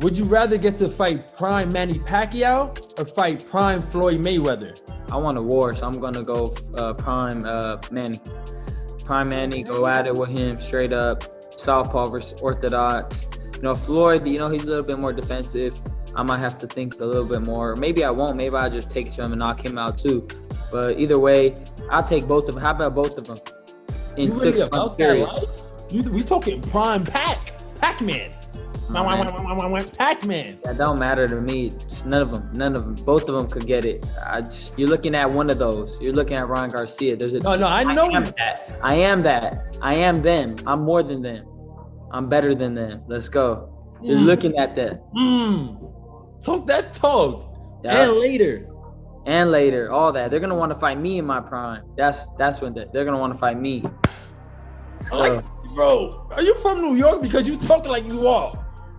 Would you rather get to fight prime Manny Pacquiao or fight prime Floyd Mayweather? I want a war, so I'm gonna go prime Manny. Prime Manny, go at it with him straight up. Southpaw versus orthodox. Floyd, he's a little bit more defensive. I might have to think a little bit more. Maybe I won't. Maybe I'll just take it to him and knock him out too. But either way, I'll take both of them. How about both of them? In you 6 months period. We talking prime Pac-Man. Pac-Man. That don't matter to me. Just none of them. Both of them could get it. You're looking at one of those. You're looking at Ryan Garcia. No, I know. I am that. I am them. I'm more than them. I'm better than them. Let's go. You're looking at that. Talk that talk. Yeah. And later. All that. They're gonna want to fight me in my prime. That's when they're gonna want to fight me. So, bro, are you from New York? Because you talk like you are.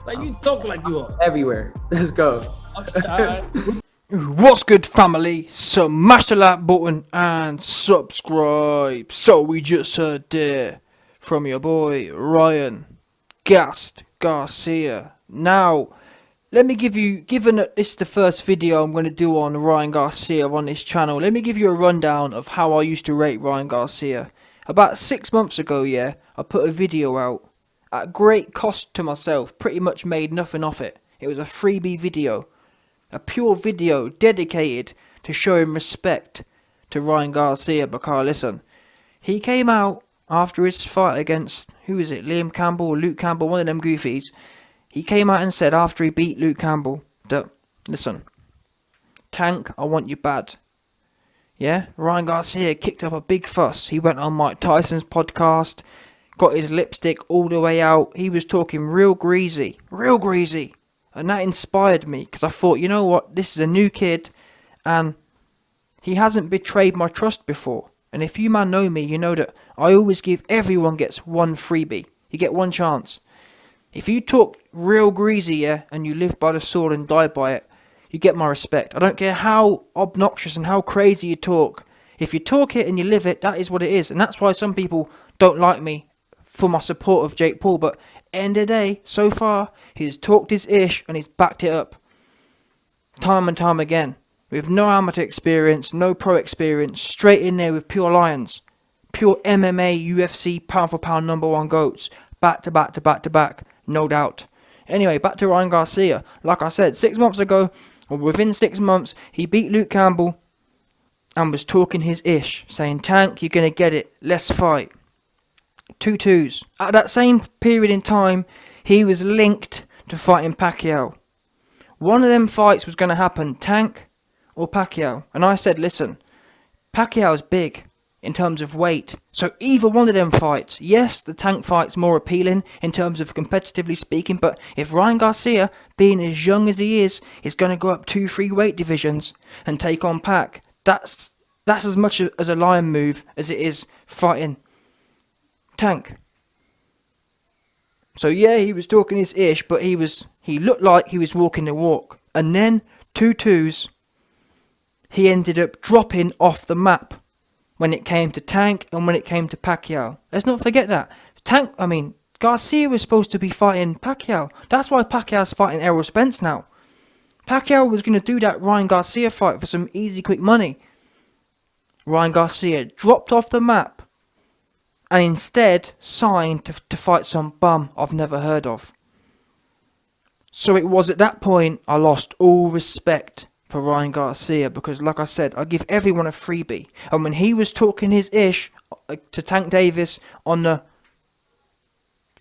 Like you talk like you are. Everywhere. Let's go. What's good, family? Smash the like button and subscribe. So we just heard there from your boy Ryan Garcia. Now, let me given that this is the first video I'm going to do on Ryan Garcia on this channel, let me give you a rundown of how I used to rate Ryan Garcia. About 6 months ago, I put a video out at great cost to myself, pretty much made nothing off it. It was a freebie video, a pure video dedicated to showing respect to Ryan Garcia, because listen, he came out after his fight against, who is it, Liam Campbell or Luke Campbell, one of them goofies. He came out and said after he beat Luke Campbell that, listen, Tank, I want you bad. Yeah, Ryan Garcia kicked up a big fuss. He went on Mike Tyson's podcast, got his lipstick all the way out. He was talking real greasy. And that inspired me, because I thought, you know what, this is a new kid, and he hasn't betrayed my trust before. And if you man know me, you know that I always give everyone gets one freebie. You get one chance. If you talk real greasy, and you live by the sword and die by it, you get my respect. I don't care how obnoxious and how crazy you talk. If you talk it and you live it, that is what it is. And that's why some people don't like me for my support of Jake Paul. But end of the day, so far, he's talked his ish and he's backed it up. Time and time again. With no amateur experience, no pro experience, straight in there with pure lions. Pure MMA, UFC, pound for pound #1 GOATs. Back to back, no doubt. Anyway, back to Ryan Garcia. Like I said, 6 months ago, or within 6 months, he beat Luke Campbell and was talking his ish, saying, Tank, you're going to get it, let's fight. 2-2s. At that same period in time, he was linked to fighting Pacquiao. One of them fights was going to happen, Tank or Pacquiao. And I said, listen, Pacquiao's big in terms of weight. So either one of them fights, yes, the Tank fight's more appealing in terms of competitively speaking, but if Ryan Garcia, being as young as he is going to go up 2-3 weight divisions and take on Pac, that's as much as a lion move as it is fighting Tank. So yeah, he was talking his ish, but he looked like he was walking the walk. And then 2-2s, he ended up dropping off the map when it came to Tank and when it came to Pacquiao. Let's not forget that. Garcia was supposed to be fighting Pacquiao. That's why Pacquiao's fighting Errol Spence now. Pacquiao was going to do that Ryan Garcia fight for some easy, quick money. Ryan Garcia dropped off the map and instead signed to fight some bum I've never heard of. So it was at that point I lost all respect for Ryan Garcia, because like I said, I give everyone a freebie. And when he was talking his ish to Tank Davis on the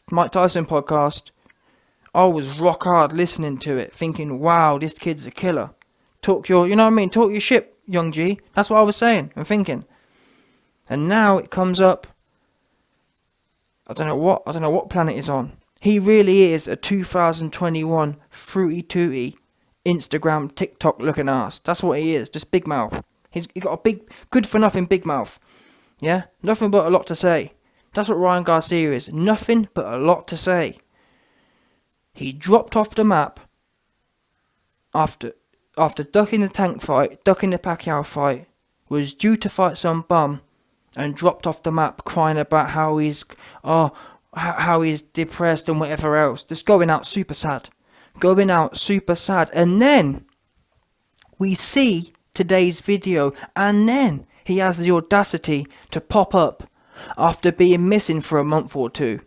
Mike Tyson podcast, I was rock hard listening to it, thinking, wow, this kid's a killer. Talk your shit, young G. That's what I was saying and thinking. And now it comes up, I don't know what planet is on. He really is a 2021 fruity tooty Instagram, TikTok looking ass. That's what he is. Just big mouth. He's got a big, good for nothing big mouth. Yeah? Nothing but a lot to say. That's what Ryan Garcia is. Nothing but a lot to say. He dropped off the map after ducking the Tank fight, ducking the Pacquiao fight, was due to fight some bum, and dropped off the map crying about how he's depressed and whatever else. Just going out super sad. going out super sad. And then we see today's video, and then he has the audacity to pop up after being missing for a month or two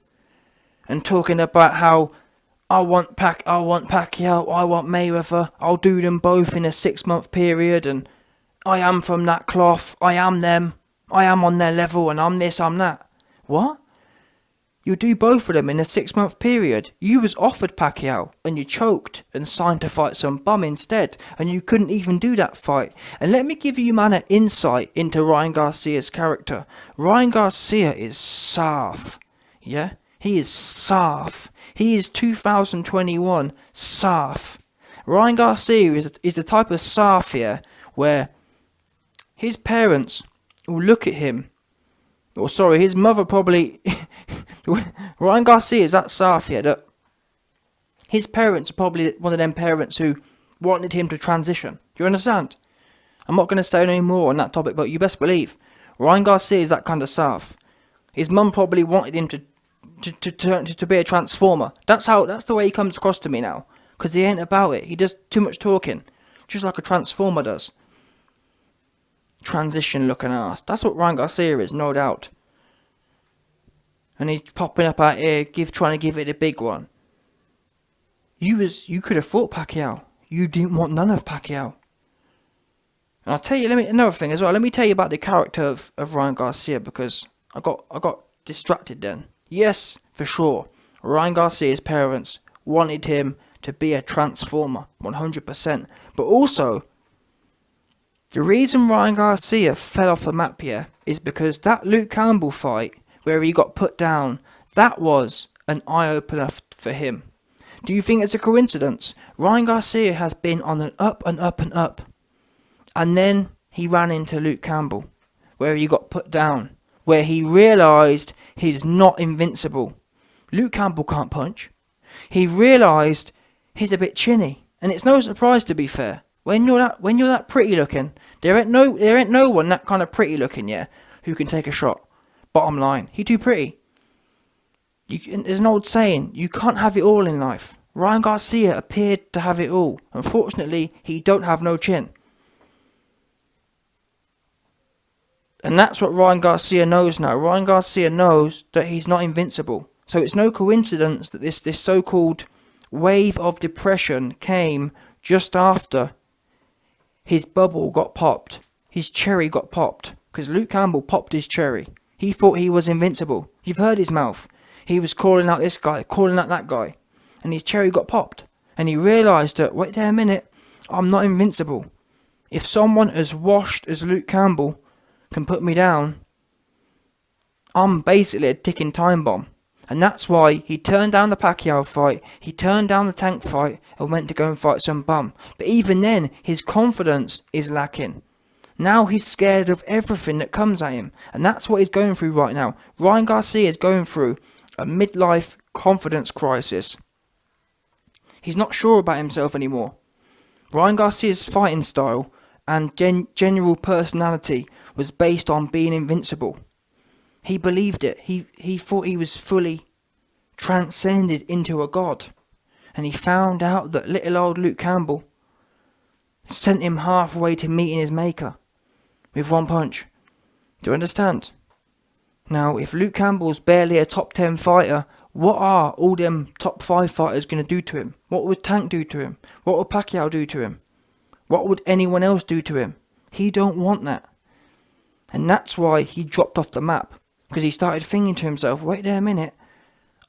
and talking about how I want Pacquiao, I want Mayweather, I'll do them both in a 6-month period, and I am from that cloth, I am them, I am on their level, and I'm this, I'm that. What? You do both of them in a 6-month period. You was offered Pacquiao and you choked and signed to fight some bum instead, and you couldn't even do that fight. And let me give you, man, an insight into Ryan Garcia's character. Ryan Garcia is soft, yeah? He is soft. He is 2021 soft. Ryan Garcia is the type of soft here where his parents will look at him, or sorry, his mother probably... Ryan Garcia is that soft here that his parents are probably one of them parents who wanted him to transition. Do you understand? I'm not going to say any more on that topic, but you best believe Ryan Garcia is that kind of soft. His mum probably wanted him to be a transformer. That's the way he comes across to me now, because he ain't about it. He does too much talking, just like a transformer does. Transition looking ass. That's what Ryan Garcia is, no doubt. And he's popping up out here, trying to give it a big one. You could have fought Pacquiao. You didn't want none of Pacquiao. And I'll tell you, another thing as well. Let me tell you about the character of Ryan Garcia, because I got distracted then. Yes, for sure, Ryan Garcia's parents wanted him to be a transformer, 100%. But also, the reason Ryan Garcia fell off the map here is because that Luke Campbell fight, where he got put down, that was an eye-opener for him. Do you think it's a coincidence? Ryan Garcia has been on an up and up and up. And then he ran into Luke Campbell, where he got put down, where he realised he's not invincible. Luke Campbell can't punch. He realised he's a bit chinny. And it's no surprise, to be fair. When you're that pretty looking, there ain't no one that kind of pretty looking, yeah, who can take a shot. Bottom line, he too pretty. There's an old saying, you can't have it all in life. Ryan Garcia appeared to have it all. Unfortunately, he don't have no chin. And that's what Ryan Garcia knows now. Ryan Garcia knows that he's not invincible. So it's no coincidence that this so-called wave of depression came just after his bubble got popped. His cherry got popped. Because Luke Campbell popped his cherry. He thought he was invincible. You've heard his mouth. He was calling out this guy, calling out that guy. And his cherry got popped. And he realised that, wait there a minute, I'm not invincible. If someone as washed as Luke Campbell can put me down, I'm basically a ticking time bomb. And that's why he turned down the Pacquiao fight, he turned down the Tank fight, and went to go and fight some bum. But even then, his confidence is lacking. Now he's scared of everything that comes at him. And that's what he's going through right now. Ryan Garcia is going through a midlife confidence crisis. He's not sure about himself anymore. Ryan Garcia's fighting style and general personality was based on being invincible. He believed it. He thought he was fully transcended into a god. And he found out that little old Luke Campbell sent him halfway to meeting his maker. With one punch. Do you understand? Now, if Luke Campbell's barely a top 10 fighter, what are all them top 5 fighters going to do to him? What would Tank do to him? What would Pacquiao do to him? What would anyone else do to him? He don't want that. And that's why he dropped off the map. Because he started thinking to himself, wait there a minute,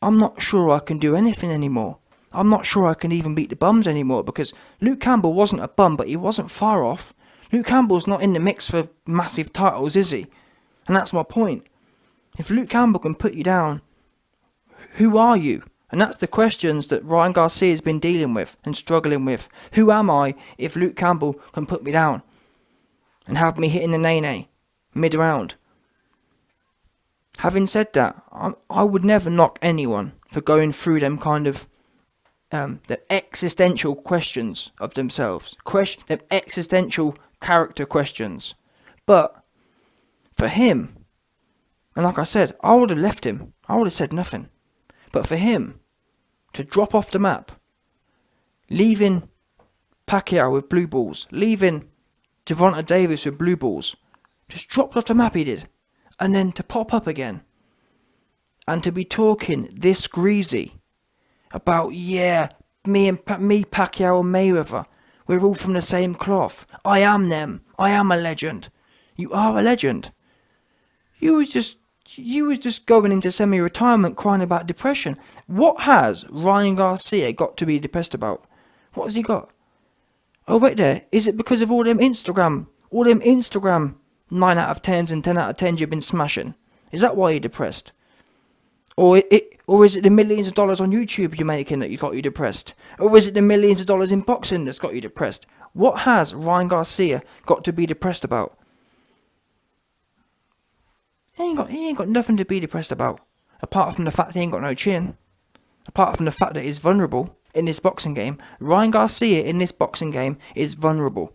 I'm not sure I can do anything anymore. I'm not sure I can even beat the bums anymore. Because Luke Campbell wasn't a bum, but he wasn't far off. Luke Campbell's not in the mix for massive titles, is he? And that's my point. If Luke Campbell can put you down, who are you? And that's the questions that Ryan Garcia has been dealing with and struggling with. Who am I if Luke Campbell can put me down and have me hitting the nay-nay mid-round? Having said that, I would never knock anyone for going through them kind of the existential questions of themselves. Them existential character questions. But for him, and like I said, I would have left him. I would have said nothing. But for him to drop off the map leaving Pacquiao with blue balls, leaving Gervonta Davis with blue balls. Just dropped off the map, he did. And then to pop up again. And to be talking this greasy about, yeah, me, Pacquiao and Mayweather, we're all from the same cloth. I am them. I am a legend. You are a legend. You was just going into semi-retirement crying about depression. What has Ryan Garcia got to be depressed about? What has he got? Oh, wait there. Is it because of all them Instagram 9 out of 10s and 10 out of 10s you've been smashing? Is that why you're depressed? Or is it the millions of dollars on YouTube you're making that you got you depressed? Or is it the millions of dollars in boxing that's got you depressed? What has Ryan Garcia got to be depressed about? He ain't got nothing to be depressed about. Apart from the fact he ain't got no chin. Apart from the fact that he's vulnerable in this boxing game. Ryan Garcia in this boxing game is vulnerable.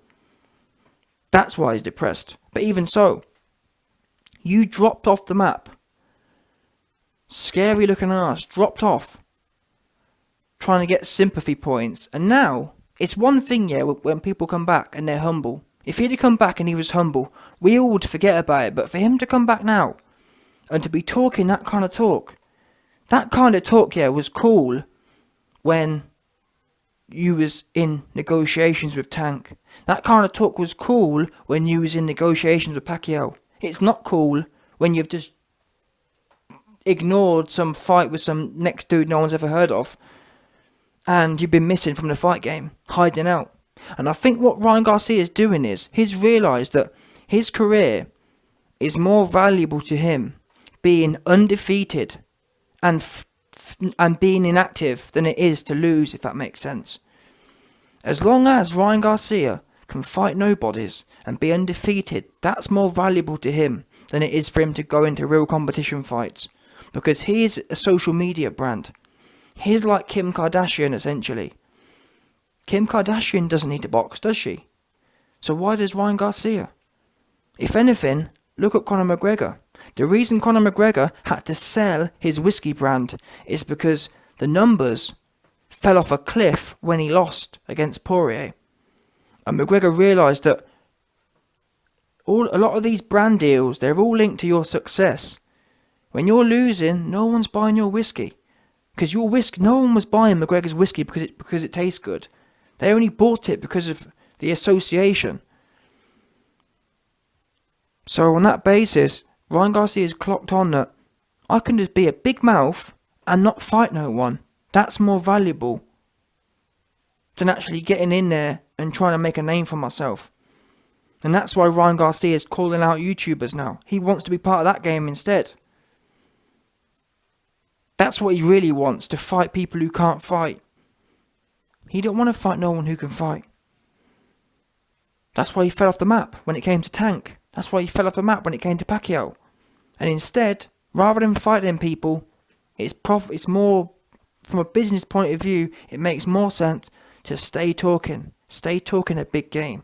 That's why he's depressed. But even so, you dropped off the map. Scary looking ass, dropped off. Trying to get sympathy points. And now, it's one thing, yeah, when people come back and they're humble. If he'd have come back and he was humble, we all would forget about it. But for him to come back now, and to be talking that kind of talk, yeah, was cool when you was in negotiations with Tank. That kind of talk was cool when you was in negotiations with Pacquiao. It's not cool when you've just ignored some fight with some next dude no one's ever heard of, and you've been missing from the fight game, hiding out. And I think what Ryan Garcia is doing is, he's realised that his career is more valuable to him being undefeated and being inactive than it is to lose, if that makes sense. As long as Ryan Garcia can fight nobodies and be undefeated, that's more valuable to him than it is for him to go into real competition fights. Because he's a social media brand. He's like Kim Kardashian, essentially. Kim Kardashian doesn't need to box, does she? So why does Ryan Garcia? If anything, look at Conor McGregor. The reason Conor McGregor had to sell his whiskey brand is because the numbers fell off a cliff when he lost against Poirier. And McGregor realised that a lot of these brand deals, they're all linked to your success. When you're losing, no one's buying your whiskey. Because your whiskey, no one was buying McGregor's whiskey because it tastes good. They only bought it because of the association. So on that basis, Ryan Garcia's clocked on that I can just be a big mouth and not fight no one. That's more valuable than actually getting in there and trying to make a name for myself. And that's why Ryan Garcia is calling out YouTubers now. He wants to be part of that game instead. That's what he really wants, to fight people who can't fight. He don't want to fight no one who can fight. That's why he fell off the map when it came to Tank. That's why he fell off the map when it came to Pacquiao. And instead, rather than fighting people, it's more, from a business point of view, it makes more sense to stay talking a big game.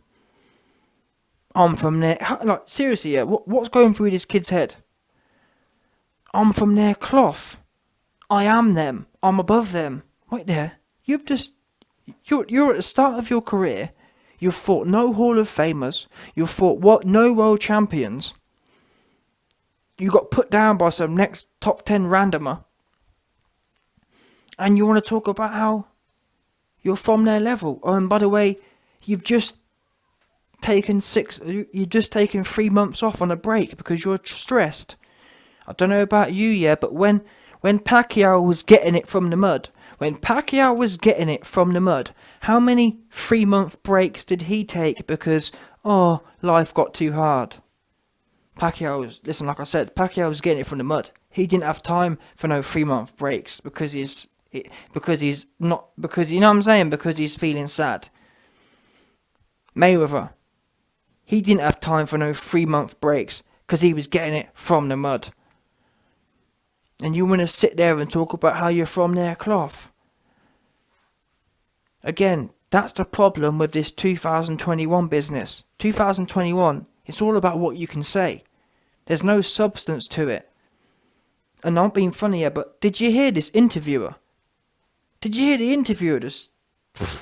I'm from there, like seriously, yeah, what's going through this kid's head? I'm from their cloth. I am them. I'm above them. Wait there. You're at the start of your career. You've fought no Hall of Famers. You've fought no world champions. You got put down by some next top 10 randomer. And you want to talk about how you're from their level. Oh, and by the way, you've just taken 3 months off on a break because you're stressed. I don't know about you, yeah, but when Pacquiao was getting it from the mud, how many 3-month breaks did he take because, life got too hard? Like I said, Pacquiao was getting it from the mud. He didn't have time for no 3-month breaks because you know what I'm saying, because he's feeling sad. Mayweather, he didn't have time for no 3-month breaks because he was getting it from the mud. And you want to sit there and talk about how you're from their cloth. Again, that's the problem with this 2021 business. 2021, it's all about what you can say. There's no substance to it. And I'm not being funny here, but did you hear this interviewer? Did you hear the interviewer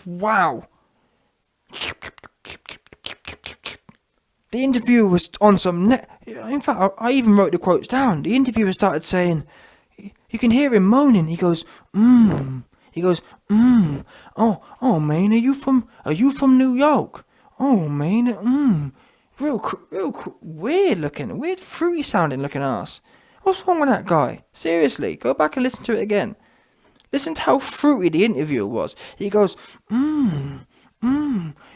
Wow. The interviewer was on some in fact, I even wrote the quotes down. The interviewer started saying, you can hear him moaning. He goes, He goes, Oh, man, are you from New York? Oh, man, real weird, fruity sounding looking ass. What's wrong with that guy? Seriously, go back and listen to it again. Listen to how fruity the interviewer was. He goes,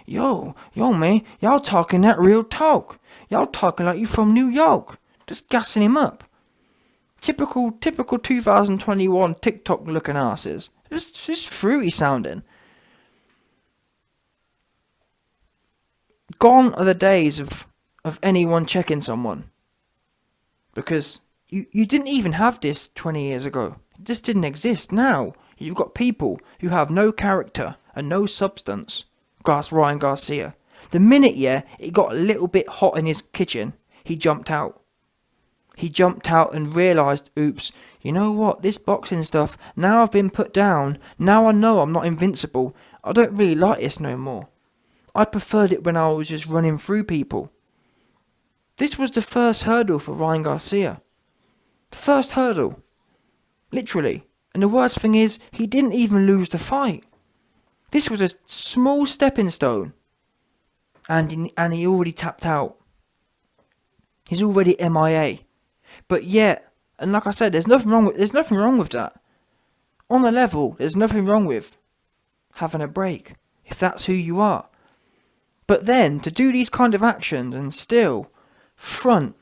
yo, man, y'all talking that real talk. Y'all talking like you from New York. Just gassing him up. Typical 2021 TikTok looking asses. Just fruity sounding. Gone are the days of anyone checking someone. Because you didn't even have this 20 years ago. It just didn't exist. Now, you've got people who have no character and no substance. Ryan Garcia. The minute, it got a little bit hot in his kitchen, he jumped out. He jumped out and realised, oops, you know what, this boxing stuff, now I've been put down, now I know I'm not invincible, I don't really like this no more. I preferred it when I was just running through people. This was the first hurdle for Ryan Garcia. The first hurdle. Literally. And the worst thing is, he didn't even lose the fight. This was a small stepping stone. And he already tapped out. He's already MIA. But yet, and like I said, there's nothing wrong with that. On a level, there's nothing wrong with having a break, if that's who you are. But then, to do these kind of actions and still front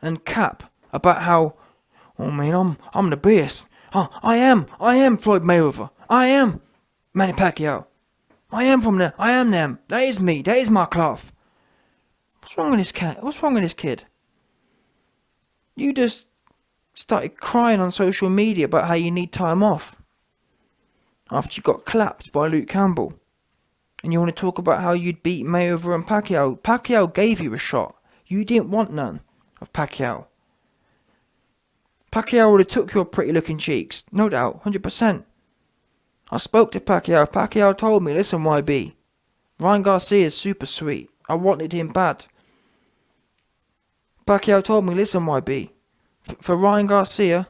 and cap about how, oh man, I'm the best. Oh, I am Floyd Mayweather. I am Manny Pacquiao. I am from there. I am them. That is me. That is my cloth. What's wrong with this cat? What's wrong with this kid? You just started crying on social media about how you need time off after you got clapped by Luke Campbell. And you want to talk about how you'd beat Mayweather and Pacquiao. Pacquiao gave you a shot. You didn't want none of Pacquiao. Pacquiao would have took your pretty looking cheeks. No doubt, 100%. I spoke to Pacquiao. Pacquiao told me, listen YB, Ryan Garcia is super sweet. I wanted him bad. Pacquiao told me, listen YB, for Ryan Garcia,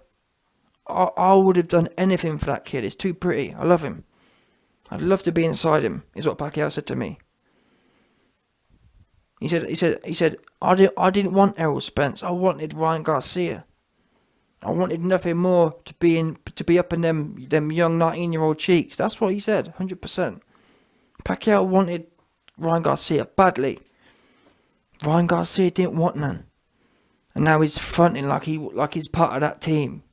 I would have done anything for that kid. It's too pretty. I love him. I'd love to be inside him, is what Pacquiao said to me. He said, I didn't want Errol Spence. I wanted Ryan Garcia. I wanted nothing more to be up in them young 19-year-old cheeks. That's what he said, 100%. Pacquiao wanted Ryan Garcia badly. Ryan Garcia didn't want none. And now he's fronting like he's part of that team.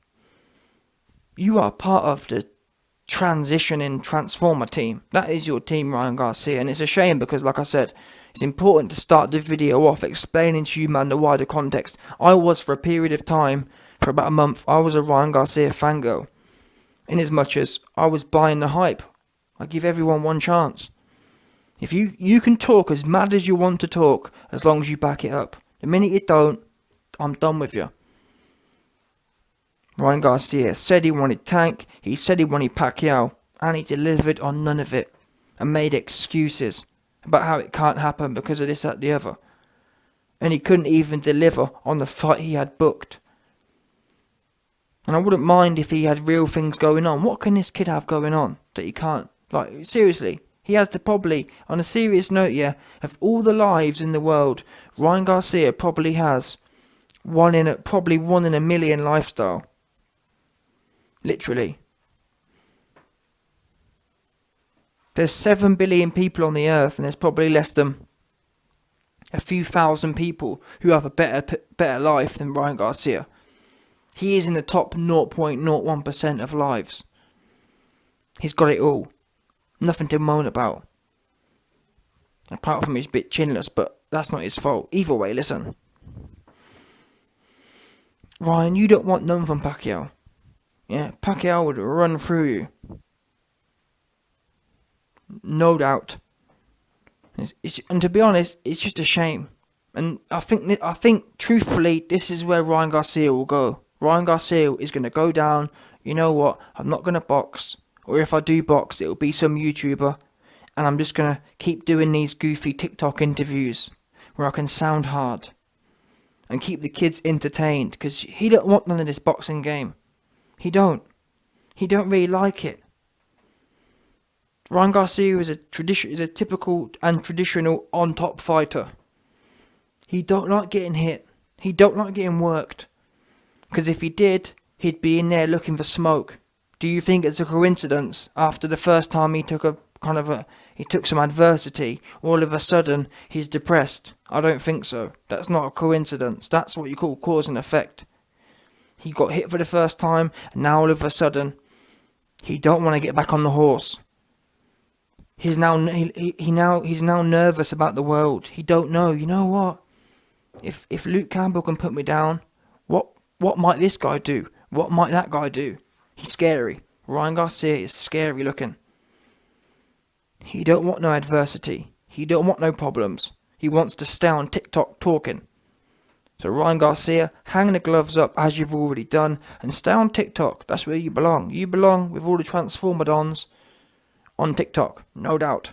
You are part of the transitioning Transformer team. That is your team, Ryan Garcia. And it's a shame because, like I said, it's important to start the video off explaining to you, man, the wider context. I was, for a period of time, for about a month, I was a Ryan Garcia fangirl. In as much as I was buying the hype. I give everyone one chance. If you can talk as mad as you want to talk, as long as you back it up. The minute you don't, I'm done with you. Ryan Garcia said he wanted Tank, he said he wanted Pacquiao, and he delivered on none of it. And made excuses about how it can't happen because of this, that, the other. And he couldn't even deliver on the fight he had booked. And I wouldn't mind if he had real things going on. What can this kid have going on that he can't? Like, seriously. He has to probably, on a serious note, of all the lives in the world, Ryan Garcia probably has one in a million lifestyle. Literally. There's 7 billion people on the earth, and there's probably less than a few thousand people who have a better life than Ryan Garcia. He is in the top 0.01% of lives. He's got it all. Nothing to moan about. Apart from he's a bit chinless, but that's not his fault. Either way, listen. Ryan, you don't want none from Pacquiao. Yeah, Pacquiao would run through you. No doubt. And to be honest, it's just a shame. And I think truthfully, this is where Ryan Garcia will go. Ryan Garcia is going to go down, you know what, I'm not going to box, or if I do box, it'll be some YouTuber, and I'm just gonna keep doing these goofy TikTok interviews where I can sound hard and keep the kids entertained, because he don't want none of this boxing game. He don't really like it. Ryan Garcia is a typical and traditional on top fighter. He don't like getting hit. He don't like getting worked. Because if he did, he'd be in there looking for smoke. Do you think it's a coincidence after the first time he took he took some adversity, all of a sudden he's depressed? I don't think so. That's not a coincidence. That's what you call cause and effect. He got hit for the first time, and now all of a sudden he don't want to get back on the horse. He's now nervous about the world. He don't know. You know what? If Luke Campbell can put me down, what might this guy do? What might that guy do? He's scary. Ryan Garcia is scary looking. He don't want no adversity. He don't want no problems. He wants to stay on TikTok talking. So Ryan Garcia, hang the gloves up as you've already done and stay on TikTok. That's where you belong. You belong with all the Transformadons on TikTok, no doubt.